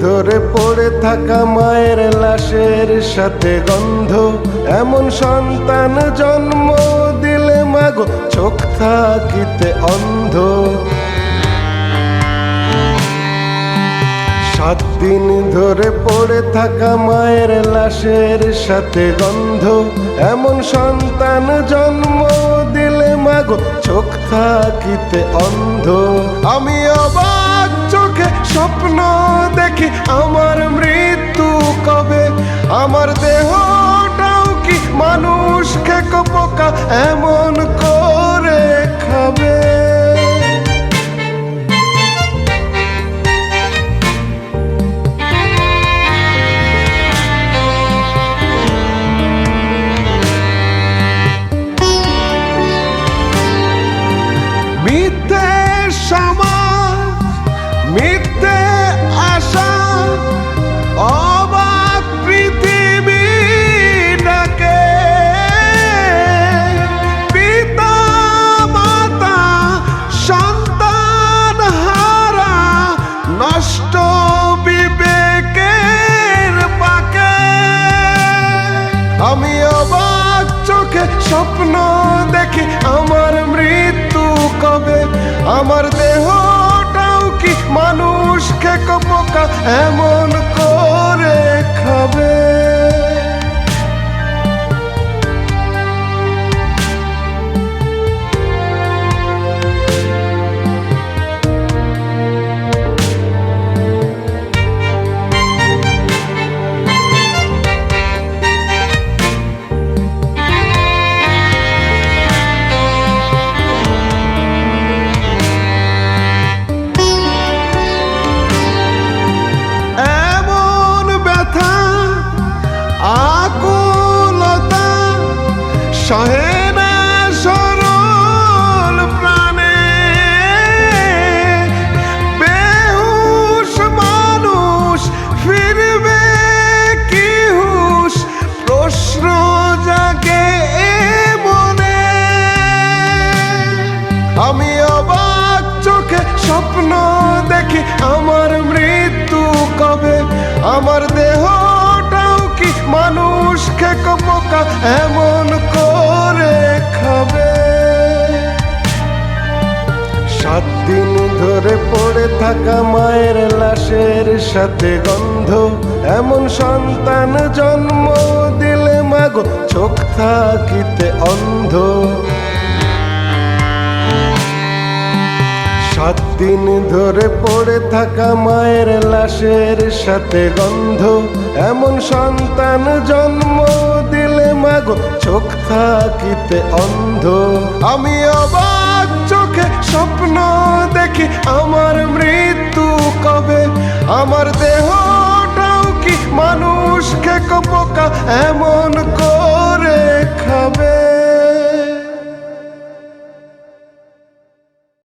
ধরে পড়ে থাকা মায়ের লাশের সাথে গন্ধ, এমন সন্তান জন্ম দিলে মাগো চোখ থাকিতে অন্ধ। 7 দিন ধরে পড়ে থাকা মায়ের লাশের সাথে গন্ধ, এমন সন্তান জন্ম দিলে মাগো চোখ থাকিতে অন্ধ। আমি অবাক চোখে স্বপ্ন দেখি আমার মৃত্যু কবে, আমার দেহটাও কি মানুষ খেকো পোকা এমন করে খাবে। মিথ্যে সমাজ, মিথ্যে আশা, অবাক পৃথিবী ডাকে। পিতা মাতা সন্তান হারা, নষ্ট বিবেকের পাকে। আমি অবাক চোখে স্বপ্ন দেখি আমার মৃত্যু কবে, আমার দেহটাও কি মানুষ খেকো পোকা এমন করে খাবে। আকুলতা সহে না সরল প্রাণে, বেহুশ মানুষ ফিরবে কি হুশ, প্রশ্ন জাগে মনে। আমি অবাক চোখে স্বপ্ন দেখি আমার মৃত্যু কবে, আমার দেহ মানুষ খেকো পোকা এমন করে খাবে। 7 দিন ধরে পড়ে থাকা মায়ের লাশের সাথে গন্ধ, এমন সন্তান জন্ম দিলে মাগো চোখ থাকিতে অন্ধ। 7 দিন ধরে পড়ে থাকা মায়ের লাশের সাথে গন্ধ, এমন সন্তান জন্ম দিলে মাগো চোখ থাকিতে অন্ধ। আমি অবাক চোখে স্বপ্ন দেখি আমার মৃত্যু কবে, আমার দেহটাও কি মানুষ খেকো পোকা এমন করে খাবে।